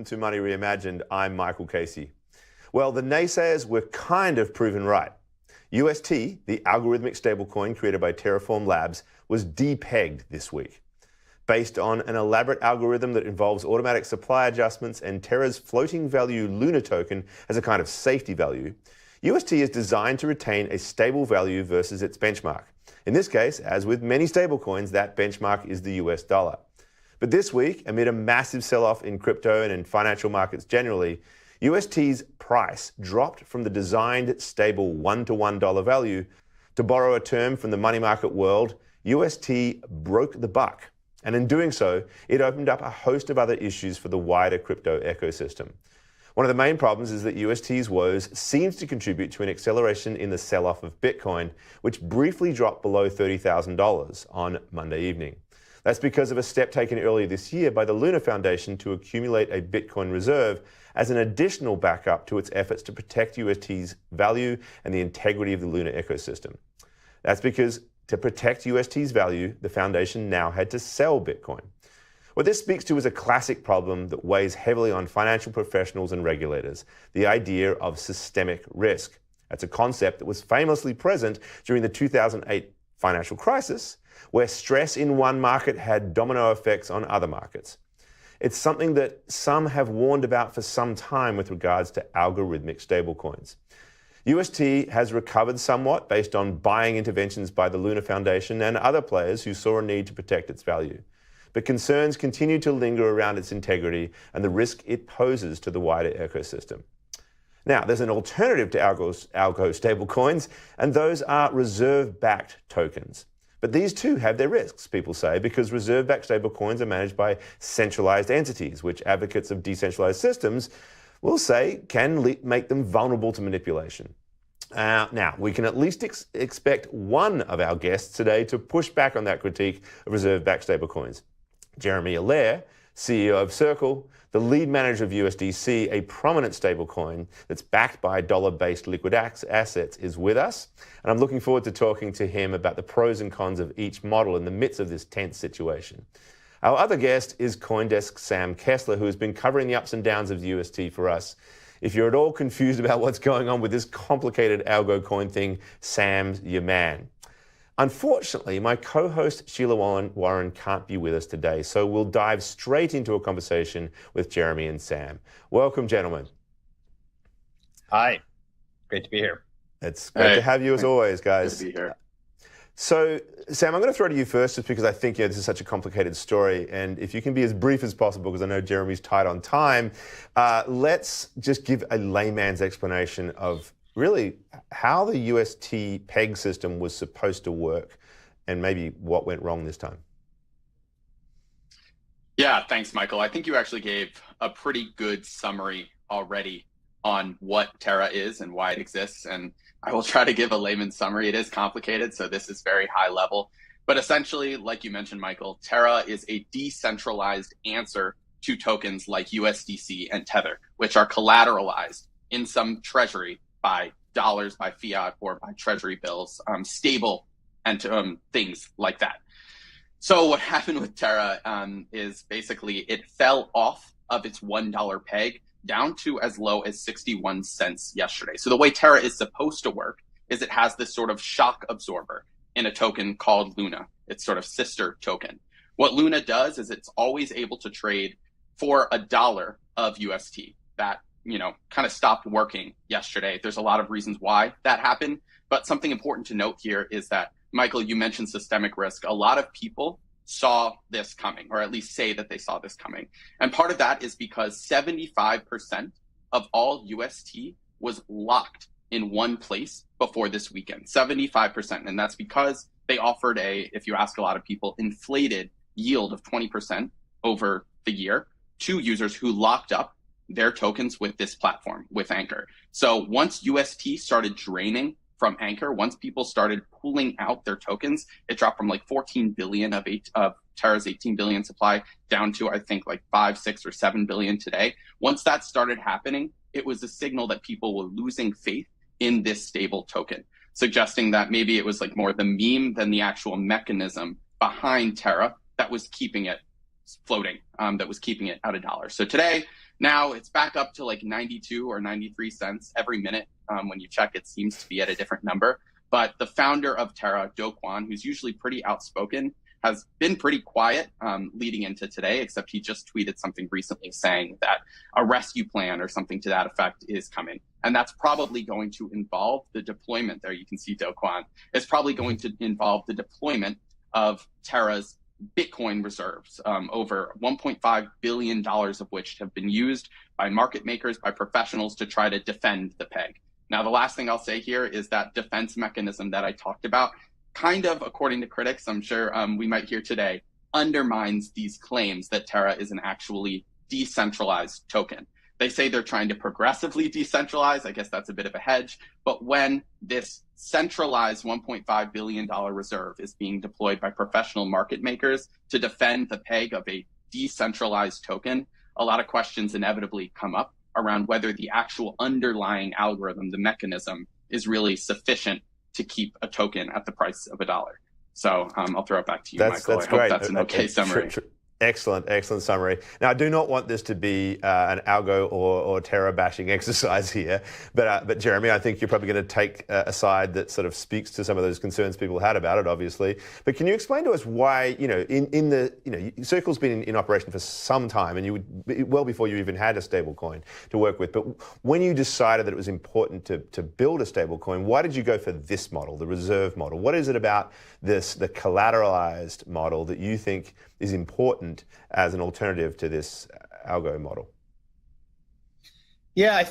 welcome to Money Reimagined. I'm Michael Casey. Well, the naysayers were kind of proven right. UST, the algorithmic stablecoin created by Terraform Labs, was depegged this week. Based on an elaborate algorithm that involves automatic supply adjustments and Terra's floating value Luna token as a kind of safety value, UST is designed to retain a stable value versus its benchmark. In this case, as with many stablecoins, that benchmark is the US dollar. But this week, amid a massive sell-off in crypto and in financial markets generally, UST's price dropped from the designed stable $1 value. To borrow a term from the money market world, UST broke the buck. And in doing so, it opened up a host of other issues for the wider crypto ecosystem. One of the main problems is that UST's woes seems to contribute to an acceleration in the sell-off of Bitcoin, which briefly dropped below $30,000 on Monday evening. That's because of a step taken earlier this year by the Luna Foundation to accumulate a Bitcoin reserve as an additional backup to its efforts to protect UST's value and the integrity of the Luna ecosystem. That's because to protect UST's value, the foundation now had to sell Bitcoin. What this speaks to is a classic problem that weighs heavily on financial professionals and regulators, the idea of systemic risk. That's a concept that was famously present during the 2008 financial crisis, where stress in one market had domino effects on other markets. It's something that some have warned about for some time with regards to algorithmic stablecoins. UST has recovered somewhat based on buying interventions by the Luna Foundation and other players who saw a need to protect its value. But concerns continue to linger around its integrity and the risk it poses to the wider ecosystem. Now, there's an alternative to algo stablecoins, and those are reserve-backed tokens. But these too have their risks, people say, because reserve-backed stablecoins are managed by centralized entities, which advocates of decentralized systems will say can make them vulnerable to manipulation. Now, we can at least expect one of our guests today to push back on that critique of reserve-backed stablecoins. Jeremy Allaire, CEO of Circle, the lead manager of USDC, a prominent stablecoin that's backed by dollar-based liquid assets, is with us. And I'm looking forward to talking to him about the pros and cons of each model in the midst of this tense situation. Our other guest is CoinDesk's Sam Kessler, who has been covering the ups and downs of the UST for us. If you're at all confused about what's going on with this complicated algo coin thing, Sam's your man. Unfortunately, my co-host Sheila Warren can't be with us today, so we'll dive straight into a conversation with Jeremy and Sam. Welcome, gentlemen. Hi. Great to be here. It's great to have you as always, guys. Good to be here. So, Sam, I'm going to throw to you first just because I think this is such a complicated story, and if you can be as brief as possible, because I know Jeremy's tight on time, let's just give a layman's explanation of really how the UST peg system was supposed to work and maybe what went wrong this time. Yeah, thanks, Michael. I think you actually gave a pretty good summary already on what Terra is and why it exists. And I will try to give a layman's summary. It is complicated, so this is very high level. But essentially, like you mentioned, Michael, Terra is a decentralized answer to tokens like USDC and Tether, which are collateralized in some treasury by dollars, by fiat, or by treasury bills, stable and things like that. So what happened with Terra is basically it fell off of its $1 peg down to as low as 61 cents yesterday. So the way Terra is supposed to work is it has this sort of shock absorber in a token called Luna, its sort of sister token. What Luna does is it's always able to trade for $1 of UST. That kind of stopped working yesterday. There's a lot of reasons why that happened, but something important to note here is that, Michael, you mentioned systemic risk. A lot of people saw this coming, or at least say that they saw this coming. And part of that is because 75% of all UST was locked in one place before this weekend, 75%. And that's because they offered if you ask a lot of people, inflated yield of 20% over the year to users who locked up their tokens with this platform, with Anchor. So once UST started draining from Anchor, once people started pulling out their tokens, it dropped from like 14 billion of Terra's 18 billion supply down to, I think, like 5, 6, or 7 billion today. Once that started happening, it was a signal that people were losing faith in this stable token, suggesting that maybe it was like more the meme than the actual mechanism behind Terra that was keeping it floating, that was keeping it at $1. So today, Now it's back up to like 92 or 93 cents every minute. When you check, it seems to be at a different number. But the founder of Terra, Do Kwon, who's usually pretty outspoken, has been pretty quiet leading into today, except he just tweeted something recently saying that a rescue plan or something to that effect is coming. And that's probably going to involve the deployment. There you can see Do Kwon. It's probably going to involve the deployment of Terra's Bitcoin reserves, over $1.5 billion of which have been used by market makers, by professionals to try to defend the peg. Now, the last thing I'll say here is that defense mechanism that I talked about kind of, according to critics, I'm sure we might hear today, undermines these claims that Terra is an actually decentralized token. They say they're trying to progressively decentralize. I guess that's a bit of a hedge. But when this centralized $1.5 billion reserve is being deployed by professional market makers to defend the peg of a decentralized token, a lot of questions inevitably come up around whether the actual underlying algorithm, the mechanism, is really sufficient to keep a token at the price of $1. So I'll throw it back to you, Michael. I hope that's an okay summary. Excellent summary. Now, I do not want this to be an algo or Terra bashing exercise here, but Jeremy, I think you're probably going to take a side that sort of speaks to some of those concerns people had about it, obviously. But can you explain to us why, Circle's been in operation for some time, and well before you even had a stablecoin to work with. But when you decided that it was important to build a stablecoin, why did you go for this model, the reserve model? What is it about the collateralized model, that you think is important as an alternative to this algo model? Yeah,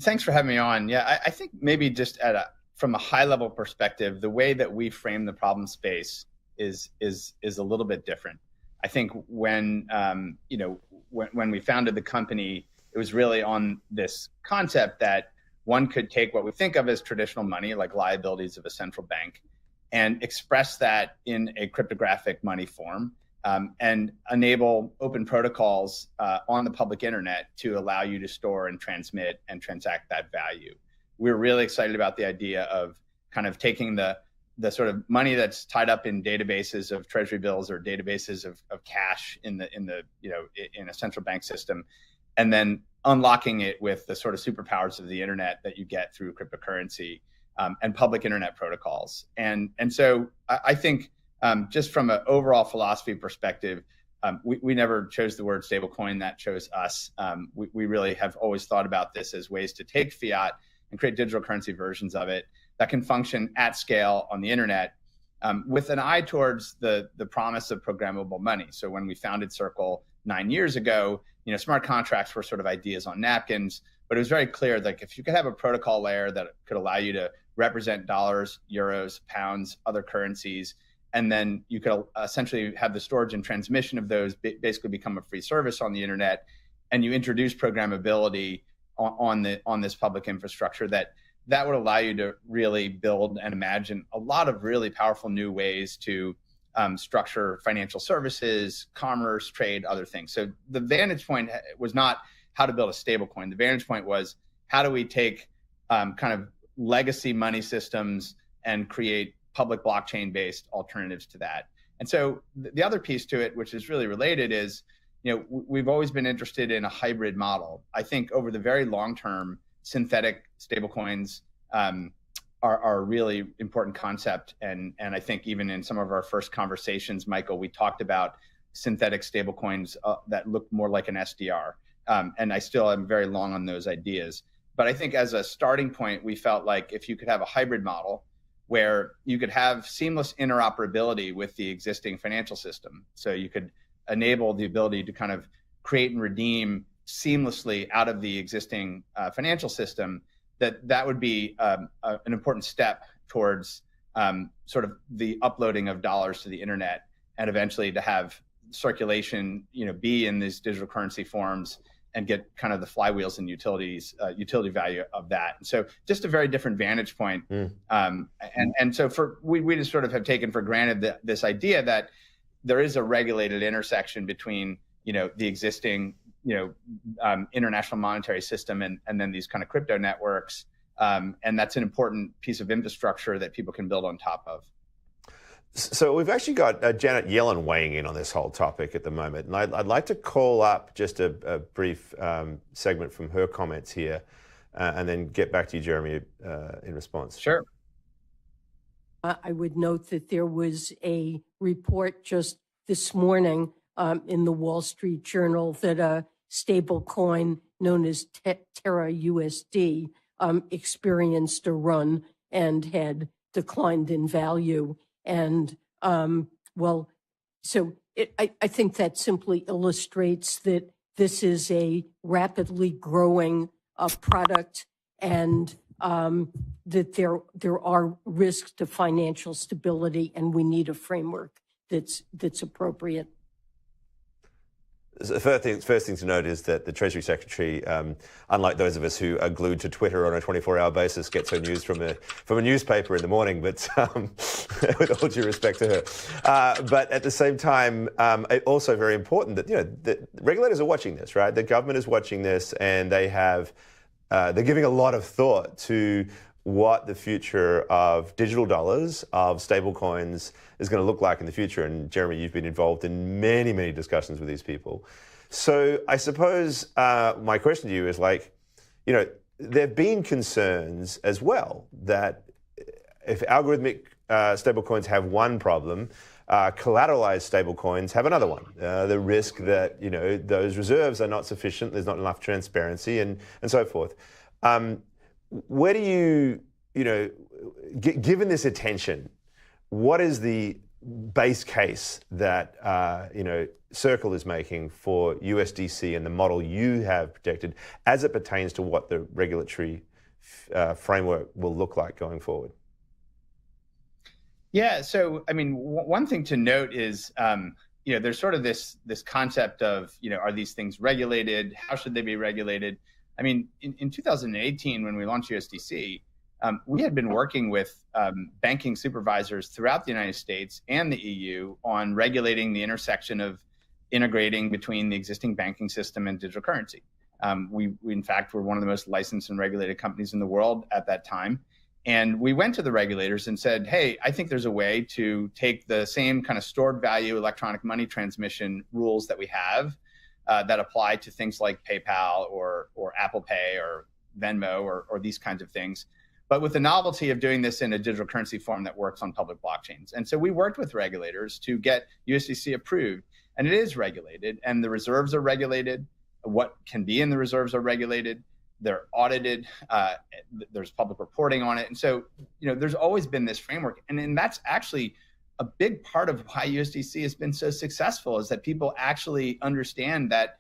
thanks for having me on. Yeah, I think maybe just from a high level perspective, the way that we frame the problem space is a little bit different. I think when we founded the company, it was really on this concept that one could take what we think of as traditional money, like liabilities of a central bank, and express that in a cryptographic money form, and enable open protocols on the public internet to allow you to store and transmit and transact that value. We're really excited about the idea of kind of taking the sort of money that's tied up in databases of treasury bills or databases of cash in a central bank system, and then unlocking it with the sort of superpowers of the internet that you get through cryptocurrency and public internet protocols. And so I think just from an overall philosophy perspective, we never chose the word stablecoin. That chose us. We really have always thought about this as ways to take fiat and create digital currency versions of it that can function at scale on the internet, with an eye towards the promise of programmable money. So when we founded Circle 9 years ago, smart contracts were sort of ideas on napkins, but it was very clear that if you could have a protocol layer that could allow you to represent dollars, euros, pounds, other currencies, and then you could essentially have the storage and transmission of those basically become a free service on the internet, and you introduce programmability on this public infrastructure, that would allow you to really build and imagine a lot of really powerful new ways to structure financial services, commerce, trade, other things. So the vantage point was not how to build a stablecoin. The vantage point was how do we take kind of legacy money systems and create public blockchain-based alternatives to that. And so the other piece to it, which is really related, is we've always been interested in a hybrid model. I think over the very long term, synthetic stablecoins are a really important concept. And I think even in some of our first conversations, Michael, we talked about synthetic stablecoins that look more like an SDR. And I still am very long on those ideas. But I think as a starting point, we felt like if you could have a hybrid model where you could have seamless interoperability with the existing financial system. So you could enable the ability to kind of create and redeem seamlessly out of the existing financial system, that would be an important step towards sort of the uploading of dollars to the internet, and eventually to have circulation, be in these digital currency forms and get kind of the flywheels and utility value of that. And so just a very different vantage point. And so we just sort of have taken for granted this idea that there is a regulated intersection between, the existing, international monetary system and then these kind of crypto networks. And that's an important piece of infrastructure that people can build on top of. So we've actually got Janet Yellen weighing in on this whole topic at the moment, and I'd like to call up just a brief segment from her comments here, and then get back to you, Jeremy, in response. Sure. I would note that there was a report just this morning in the Wall Street Journal that a stable coin known as TerraUSD experienced a run and had declined in value. And I think that simply illustrates that this is a rapidly growing product, and that there are risks to financial stability, and we need a framework that's appropriate. The first thing to note is that the Treasury Secretary, unlike those of us who are glued to Twitter on a 24-hour basis, gets her news from a newspaper in the morning, but with all due respect to her. But at the same time, also very important that, the regulators are watching this, right? The government is watching this, and they're giving a lot of thought to what the future of digital dollars, of stablecoins, is going to look like in the future. And Jeremy, you've been involved in many, many discussions with these people. So I suppose my question to you is there have been concerns as well that if algorithmic stablecoins have one problem, collateralized stablecoins have another one. The risk that, those reserves are not sufficient, there's not enough transparency, and so forth. Where do you, given this attention, what is the base case that, Circle is making for USDC and the model you have projected as it pertains to what the regulatory framework will look like going forward? Yeah, so, one thing to note is, there's sort of this concept of, are these things regulated? How should they be regulated? In 2018, when we launched USDC, we had been working with banking supervisors throughout the United States and the EU on regulating the intersection of integrating between the existing banking system and digital currency. We in fact, were one of the most licensed and regulated companies in the world at that time. And we went to the regulators and said, hey, I think there's a way to take the same kind of stored value electronic money transmission rules that we have that apply to things like PayPal or Apple Pay or Venmo or these kinds of things, but with the novelty of doing this in a digital currency form that works on public blockchains. And so we worked with regulators to get USDC approved, and it is regulated, and the reserves are regulated. What can be in the reserves are regulated. They're audited. There's public reporting on it. And so, there's always been this framework. And that's actually a big part of why USDC has been so successful, is that people actually understand that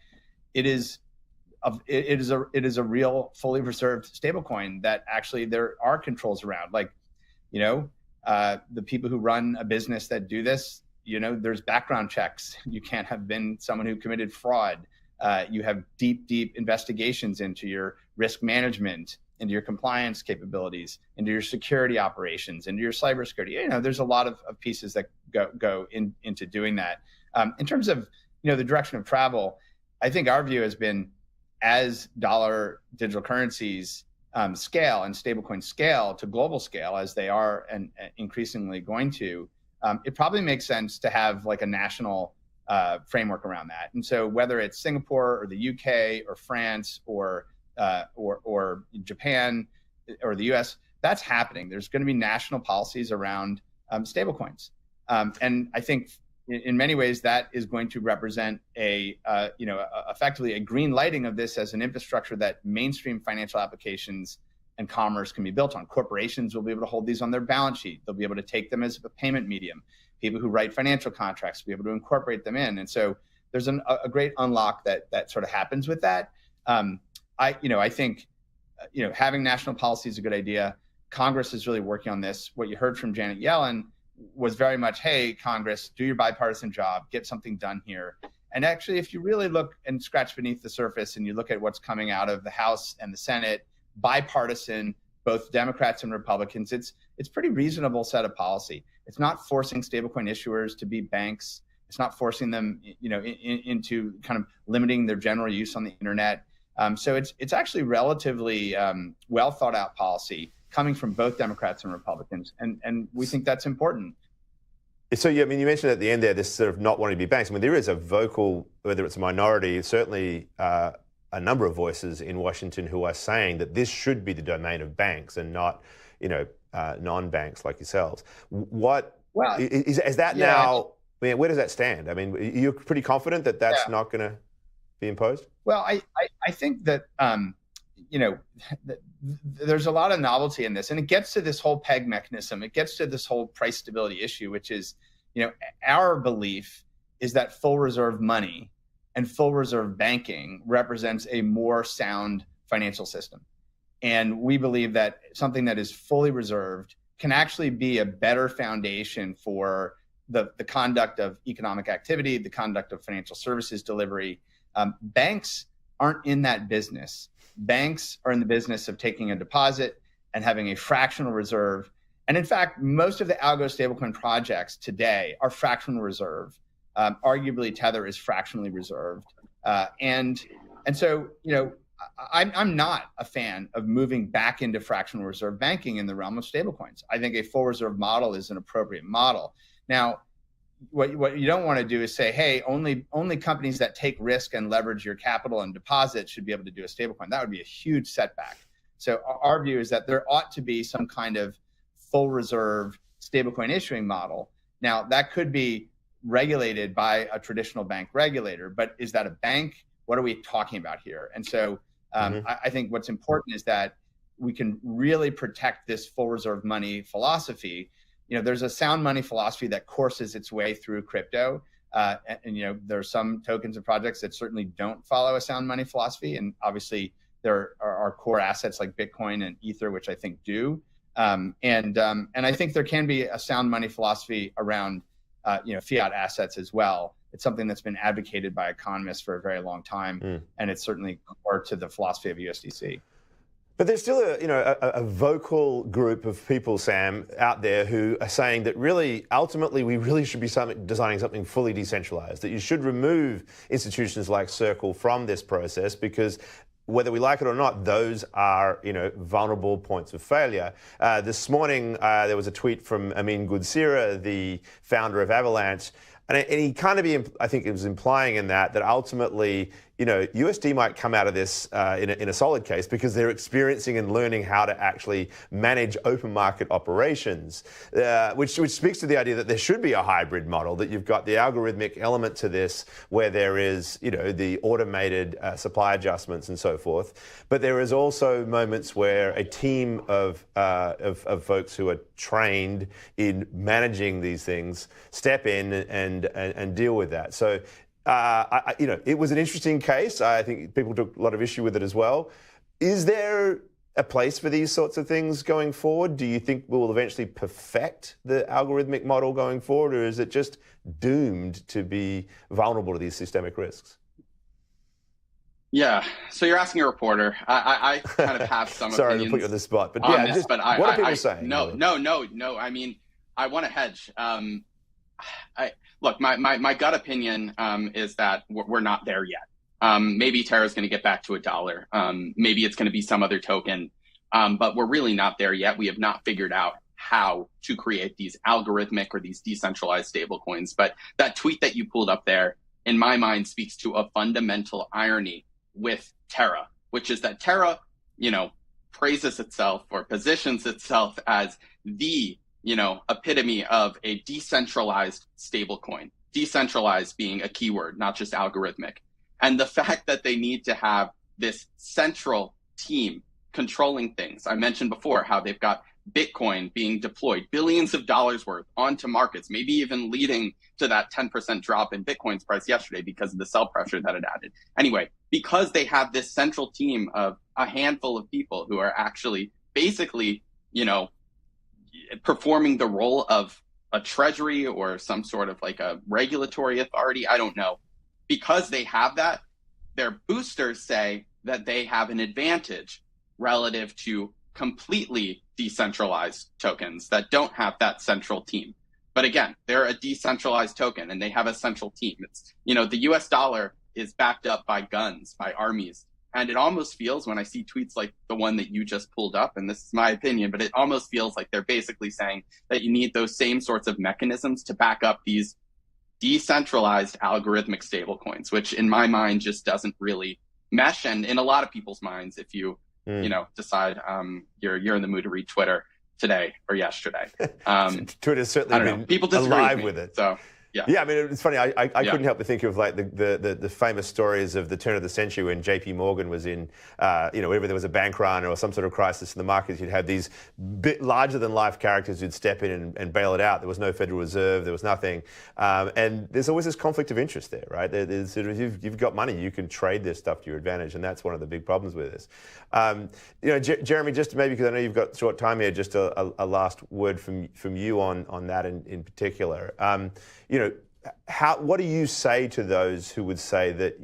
it is a real fully reserved stablecoin that actually there are controls around. The people who run a business that do this, there's background checks. You can't have been someone who committed fraud. You have deep investigations into your risk management, into your compliance capabilities, into your security operations, into your cybersecurity. There's a lot of pieces that go into doing that. In terms of, the direction of travel, I think our view has been, as dollar digital currencies scale and stablecoin scale to global scale, as they are and increasingly going to, it probably makes sense to have like a national framework around that. And so whether it's Singapore or the UK or France or Japan or the US, that's happening. There's going to be national policies around stablecoins. And I think in many ways that is going to represent effectively a green lighting of this as an infrastructure that mainstream financial applications and commerce can be built on. Corporations will be able to hold these on their balance sheet. They'll be able to take them as a payment medium. People who write financial contracts will be able to incorporate them in. And so there's a great unlock that sort of happens with that. I think having national policy is a good idea. Congress is really working on this. What you heard from Janet Yellen was very much, hey, Congress, do your bipartisan job, get something done here. And actually, if you really look and scratch beneath the surface and you look at what's coming out of the House and the Senate, bipartisan, both Democrats and Republicans, it's pretty reasonable set of policy. It's not forcing stablecoin issuers to be banks. It's not forcing them, into kind of limiting their general use on the internet. So it's actually relatively well thought out policy coming from both Democrats and Republicans, and we think that's important. So, yeah, I mean, you mentioned at the end there this sort of not wanting to be banks. I mean, there is a vocal, whether it's a minority, certainly a number of voices in Washington who are saying that this should be the domain of banks and not, non-banks like yourselves. What is that now? I mean, where does that stand? I mean, you're pretty confident that that's not going to be imposed? Well, I think that there's a lot of novelty in this, and it gets to this whole peg mechanism. It gets to this whole price stability issue, which is, our belief is that full reserve money and full reserve banking represents a more sound financial system. And we believe that something that is fully reserved can actually be a better foundation for the conduct of economic activity, the conduct of financial services delivery. Banks aren't in that business. Banks are in the business of taking a deposit and having a fractional reserve. And in fact, most of the algo stablecoin projects today are fractional reserve. Arguably, Tether is fractionally reserved. And so, I'm not a fan of moving back into fractional reserve banking in the realm of stablecoins. I think a full reserve model is an appropriate model. Now, what you don't want to do is say, hey, only companies that take risk and leverage your capital and deposits should be able to do a stablecoin. That would be a huge setback. So our view is that there ought to be some kind of full reserve stablecoin issuing model. Now, that could be regulated by a traditional bank regulator, but is that a bank? What are we talking about here? And so I think what's important is that we can really protect this full reserve money philosophy. There's a sound money philosophy that courses its way through crypto. And there are some tokens and projects that certainly don't follow a sound money philosophy. And obviously there are core assets like Bitcoin and Ether, which I think do. And I think there can be a sound money philosophy around, fiat assets as well. It's something that's been advocated by economists for a very long time. And it's certainly core to the philosophy of USDC. But there's still a vocal group of people, Sam, out there who are saying that really, ultimately, we really should be designing something fully decentralized, that you should remove institutions like Circle from this process because whether we like it or not, those are, vulnerable points of failure. This morning, there was a tweet from Amin Goodsira, the founder of Avalanche, and he kind of, I think it was implying in that ultimately, USD might come out of this in a solid case because they're experiencing and learning how to actually manage open market operations, which speaks to the idea that there should be a hybrid model, that you've got the algorithmic element to this where there is, the automated supply adjustments and so forth. But there is also moments where a team of folks who are trained in managing these things step in and deal with that. So, it was an interesting case. I think people took a lot of issue with it as well. Is there a place for these sorts of things going forward? Do you think we'll eventually perfect the algorithmic model going forward, or is it just doomed to be vulnerable to these systemic risks? Yeah, so you're asking a reporter. I kind of have some Sorry opinions to put you on the spot, but on this, but what are people saying? No. I mean, I want to hedge. Look, my gut opinion is that we're not there yet. Maybe Terra's going to get back to $1. Maybe it's going to be some other token, but we're really not there yet. We have not figured out how to create these algorithmic or these decentralized stablecoins. But that tweet that you pulled up there, in my mind, speaks to a fundamental irony with Terra, which is that Terra, praises itself or positions itself as the, epitome of a decentralized stablecoin, decentralized being a keyword, not just algorithmic. And the fact that they need to have this central team controlling things. I mentioned before how they've got Bitcoin being deployed, billions of dollars worth onto markets, maybe even leading to that 10% drop in Bitcoin's price yesterday because of the sell pressure that it added. Anyway, because they have this central team of a handful of people who are actually basically, performing the role of a treasury or some sort of like a regulatory authority, I don't know. Because they have that, their boosters say that they have an advantage relative to completely decentralized tokens that don't have that central team. But again, they're a decentralized token and they have a central team. It's, the US dollar is backed up by guns, by armies. And it almost feels, when I see tweets like the one that you just pulled up, and this is my opinion, but it almost feels like they're basically saying that you need those same sorts of mechanisms to back up these decentralized algorithmic stablecoins, which in my mind just doesn't really mesh. And in a lot of people's minds, if you, decide you're in the mood to read Twitter today or yesterday. Twitter's certainly been people disagree alive with with it. So. Yeah, I mean, it's funny. I couldn't help but think of like the famous stories of the turn of the century when J.P. Morgan was in, whenever there was a bank run or some sort of crisis in the markets, you'd have these bit larger than life characters who'd step in and bail it out. There was no Federal Reserve, there was nothing, and there's always this conflict of interest there, right? There's sort of, you've got money, you can trade this stuff to your advantage, and that's one of the big problems with this. Jeremy, just maybe because I know you've got short time here, just a last word from you on that in particular. What do you say to those who would say that,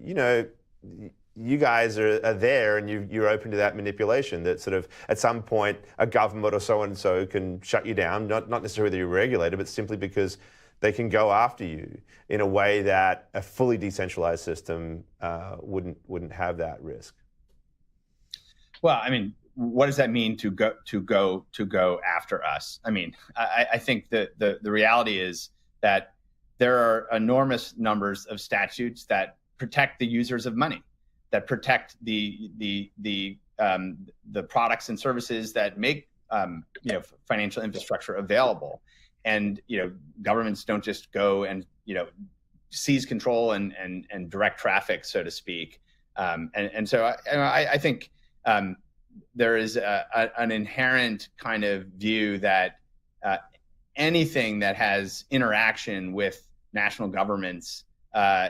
you guys are there and you're open to that manipulation, that sort of at some point a government or so and so can shut you down, not necessarily that you're regulated, but simply because they can go after you in a way that a fully decentralized system wouldn't have that risk? Well, I mean, what does that mean to go after us? I mean, I think that the reality is that there are enormous numbers of statutes that protect the users of money, that protect the products and services that make financial infrastructure available. And governments don't just go and seize control and direct traffic, so to speak. And so I think there is an inherent kind of view that anything that has interaction with national governments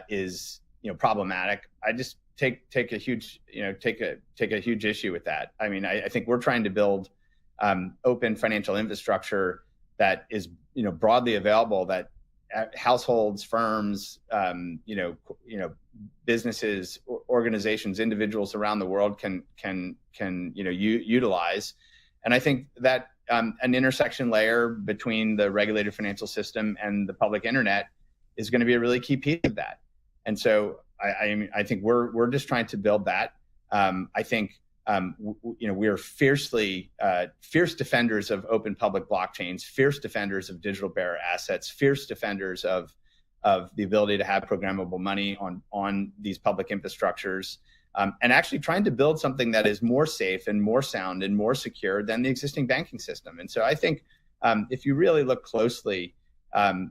is problematic. I just take a huge issue with that. I mean, I think we're trying to build open financial infrastructure that is broadly available, that households, firms, businesses, organizations, individuals around the world can utilize. And I think that an intersection layer between the regulated financial system and the public internet is going to be a really key piece of that. And so I think we're just trying to build that. I think we are fierce defenders of open public blockchains, fierce defenders of digital bearer assets, fierce defenders of the ability to have programmable money on these public infrastructures, and actually trying to build something that is more safe and more sound and more secure than the existing banking system. And so I think if you really look closely, I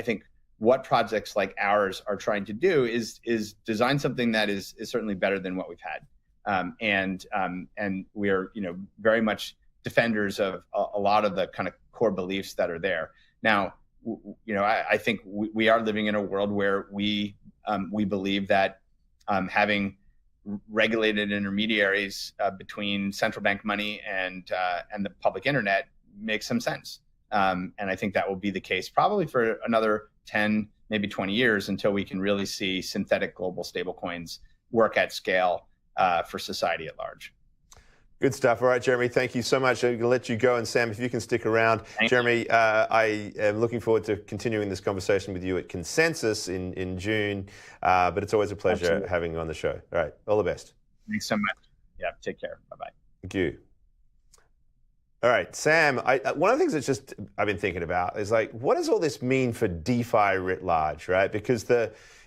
think what projects like ours are trying to do is design something that is certainly better than what we've had. And we are, very much defenders of a lot of the kind of core beliefs that are there. Now, I think we are living in a world where we believe that having regulated intermediaries between central bank money and the public internet makes some sense. And I think that will be the case probably for another 10, maybe 20 years until we can really see synthetic global stablecoins work at scale for society at large. Good stuff. All right, Jeremy, thank you so much. I'm going to let you go. And Sam, if you can stick around. Jeremy, I am looking forward to continuing this conversation with you at Consensus in June. But it's always a pleasure having you on the show. All right, all the best. Thanks so much. Yeah, take care. Bye-bye. Thank you. All right, Sam, one of the things that's I've been thinking about is like, what does all this mean for DeFi writ large, right? Because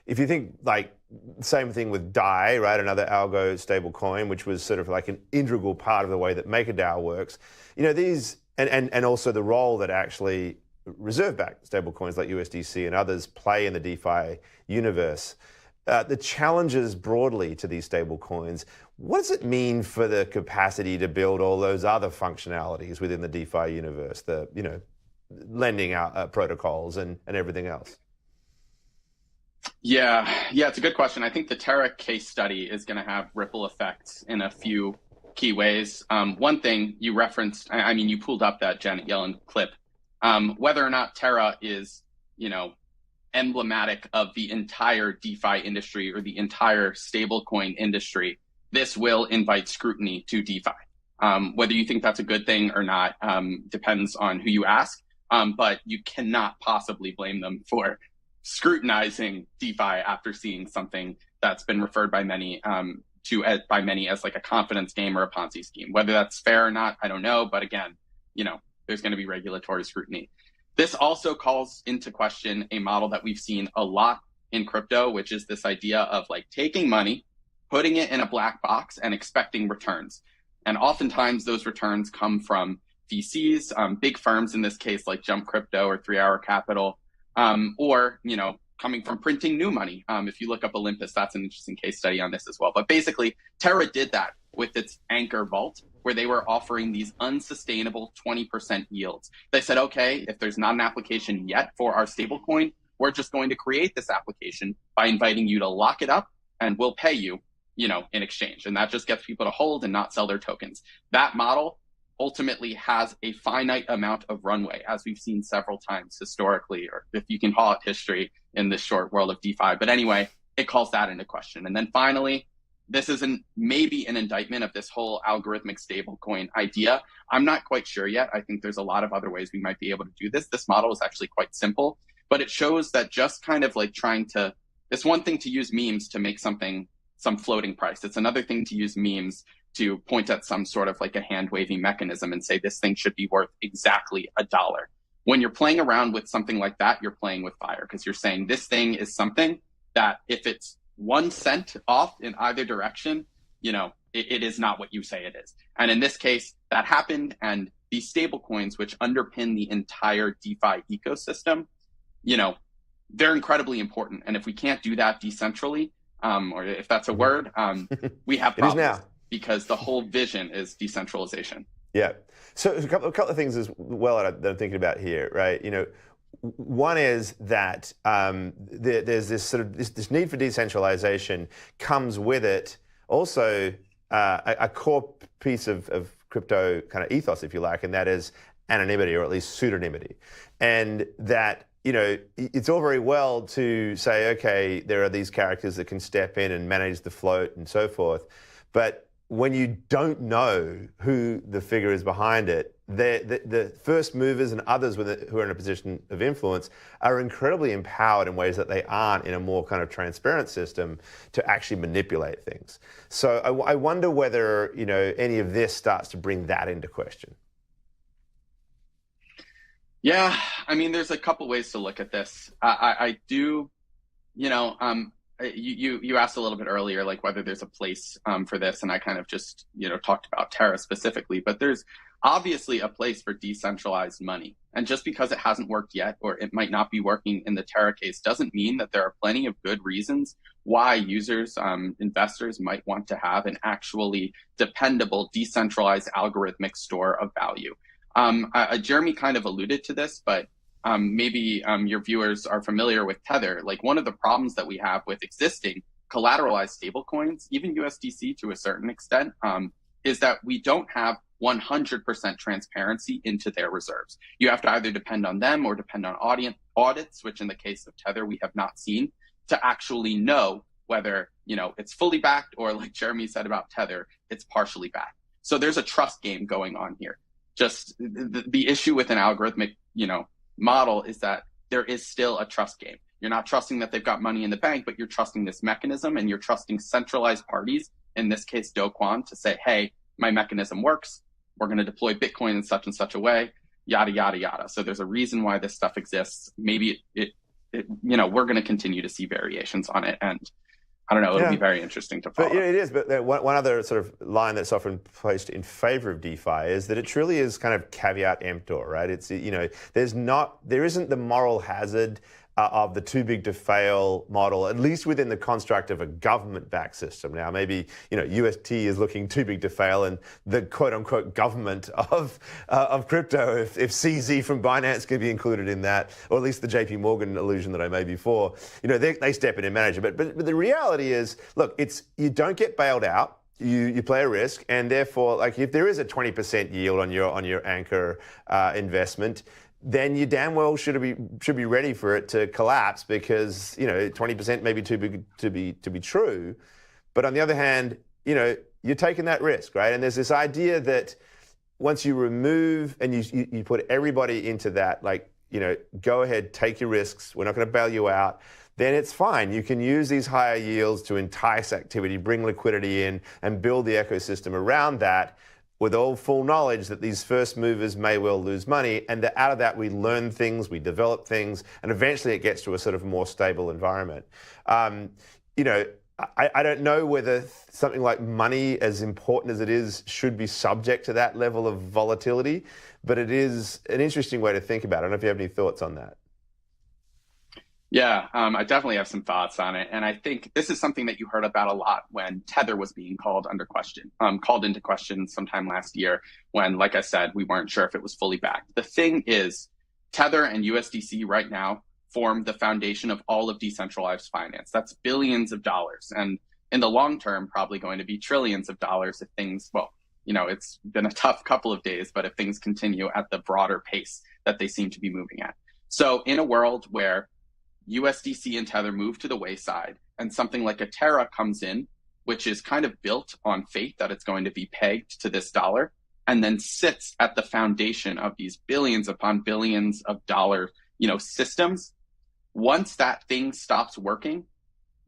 if you think like same thing with DAI, right, another algo stablecoin, which was sort of like an integral part of the way that MakerDAO works, these, and also the role that actually reserve-backed stablecoins like USDC and others play in the DeFi universe. The challenges broadly to these stablecoins, what does it mean for the capacity to build all those other functionalities within the DeFi universe, the lending out protocols and everything else? Yeah, it's a good question. I think the Terra case study is going to have ripple effects in a few key ways. One thing you referenced, you pulled up that Janet Yellen clip. Whether or not Terra is, emblematic of the entire DeFi industry or the entire stablecoin industry, this will invite scrutiny to DeFi. Whether you think that's a good thing or not depends on who you ask, but you cannot possibly blame them for scrutinizing DeFi after seeing something that's been referred by many to by many as like a confidence game or a Ponzi scheme. Whether that's fair or not, I don't know. But again, there's going to be regulatory scrutiny. This also calls into question a model that we've seen a lot in crypto, which is this idea of like taking money, putting it in a black box and expecting returns. And oftentimes those returns come from VCs, big firms in this case, like Jump Crypto or 3 Hour Capital, or, coming from printing new money. If you look up Olympus, that's an interesting case study on this as well. But basically, Terra did that with its Anchor Vault, where they were offering these unsustainable 20% yields. They said, okay, if there's not an application yet for our stablecoin, we're just going to create this application by inviting you to lock it up, and we'll pay you, in exchange. And that just gets people to hold and not sell their tokens. That model ultimately has a finite amount of runway, as we've seen several times historically, or if you can call it history in this short world of DeFi. But anyway, it calls that into question. And then finally, this is maybe an indictment of this whole algorithmic stablecoin idea. I'm not quite sure yet. I think there's a lot of other ways we might be able to do this. This model is actually quite simple, but it shows that just kind of like it's one thing to use memes to make some floating price. It's another thing to use memes to point at some sort of like a hand-waving mechanism and say this thing should be worth exactly $1. When you're playing around with something like that, you're playing with fire, because you're saying this thing is something that if it's 1 cent off in either direction, it is not what you say it is. And in this case, that happened. And these stable coins, which underpin the entire DeFi ecosystem, they're incredibly important. And if we can't do that decentrally, or if that's a word, we have problems. It is now. Because the whole vision is decentralization. Yeah. So a couple of things as well that I'm thinking about here, right? One is that there's this sort of this need for decentralization comes with it also a core piece of crypto kind of ethos, if you like, and that is anonymity, or at least pseudonymity. And that, it's all very well to say, okay, there are these characters that can step in and manage the float and so forth, but when you don't know who the figure is behind it, the first movers and others who are in a position of influence are incredibly empowered in ways that they aren't in a more kind of transparent system to actually manipulate things. So I wonder whether any of this starts to bring that into question. Yeah, I mean, there's a couple ways to look at this. I do, You asked a little bit earlier, like whether there's a place for this, and I kind of just talked about Terra specifically. But there's obviously a place for decentralized money, and just because it hasn't worked yet, or it might not be working in the Terra case, doesn't mean that there are plenty of good reasons why users, investors might want to have an actually dependable, decentralized algorithmic store of value. Jeremy kind of alluded to this, but maybe your viewers are familiar with Tether. Like, one of the problems that we have with existing collateralized stablecoins, even USDC to a certain extent, is that we don't have 100% transparency into their reserves. You have to either depend on them or depend on audits, which in the case of Tether, we have not seen, to actually know whether it's fully backed, or like Jeremy said about Tether, it's partially backed. So there's a trust game going on here. Just the issue with an algorithmic, model is that there is still a trust game. You're not trusting that they've got money in the bank, but you're trusting this mechanism, and you're trusting centralized parties, in this case, Do Kwon, to say, hey, my mechanism works. We're going to deploy Bitcoin in such and such a way, yada, yada, yada. So there's a reason why this stuff exists. Maybe we're going to continue to see variations on it. And I don't know, it'll be very interesting to follow. But it is. But one other sort of line that's often placed in favor of DeFi is that it truly is kind of caveat emptor, right? It's, there isn't the moral hazard of the too big to fail model, at least within the construct of a government-backed system. Now, maybe UST is looking too big to fail, and the quote-unquote government of crypto, if CZ from Binance can be included in that, or at least the JP Morgan illusion that I made before, they step in and manage it. But the reality is, look, you don't get bailed out. You play a risk, and therefore, like, if there is a 20% yield on your anchor investment, then you damn well should be ready for it to collapse, because 20% may be too big to be true. But on the other hand, you're taking that risk, right? And there's this idea that once you remove and you put everybody into that, like, go ahead, take your risks. We're not going to bail you out. then it's fine. You can use these higher yields to entice activity, bring liquidity in, and build the ecosystem around that, with all full knowledge that these first movers may well lose money, and that out of that we learn things, we develop things, and eventually it gets to a sort of more stable environment. You know, I don't know whether something like money, as important as it is, should be subject to that level of volatility, but it is an interesting way to think about it. I don't know if you have any thoughts on that. Yeah, I definitely have some thoughts on it. And I think this is something that you heard about a lot when Tether was being called into question sometime last year when, like I said, we weren't sure if it was fully backed. The thing is, Tether and USDC right now form the foundation of all of decentralized finance. That's billions of dollars. And in the long term, probably going to be trillions of dollars if things, well, you know, it's been a tough couple of days, but if things continue at the broader pace that they seem to be moving at. So in a world where USDC and Tether move to the wayside and something like a Terra comes in, which is kind of built on faith that it's going to be pegged to this dollar, and then sits at the foundation of these billions upon billions of dollar, you know, systems. Once that thing stops working,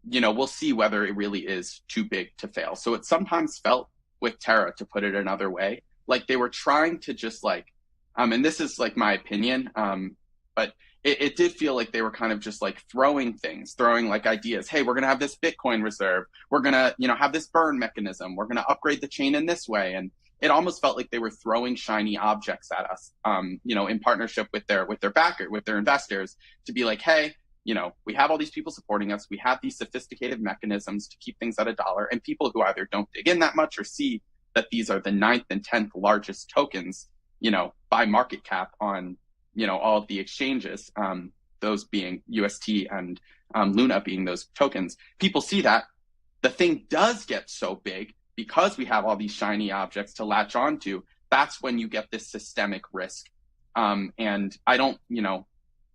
you know, we'll see whether it really is too big to fail. So it sometimes felt with Terra, to put it another way, like they were trying to just like, and this is like my opinion, but it did feel like they were kind of just like throwing like ideas. Hey, we're going to have this Bitcoin reserve. We're going to, you know, have this burn mechanism. We're going to upgrade the chain in this way. And it almost felt like they were throwing shiny objects at us, you know, in partnership with their backer, with their investors, to be like, hey, you know, we have all these people supporting us. We have these sophisticated mechanisms to keep things at $1. And people who either don't dig in that much or see that these are the 9th and 10th largest tokens, you know, by market cap on, you know, all of the exchanges, those being UST and Luna being those tokens, people see that the thing does get so big because we have all these shiny objects to latch onto. That's when you get this systemic risk. And I don't know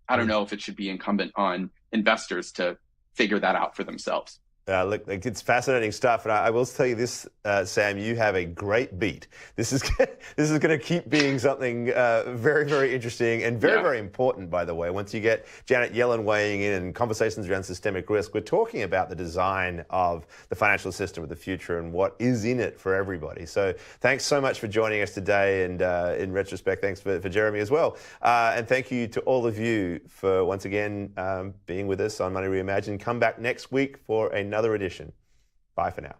if it should be incumbent on investors to figure that out for themselves. Look, it's fascinating stuff, and I will tell you this, Sam, you have a great beat. This is going to keep being something very, very interesting and very, very important, by the way. Once you get Janet Yellen weighing in and conversations around systemic risk, we're talking about the design of the financial system of the future and what is in it for everybody. So thanks so much for joining us today, and in retrospect, thanks for Jeremy as well. And thank you to all of you for, once again, being with us on Money Reimagined. Come back next week for another edition. Bye for now.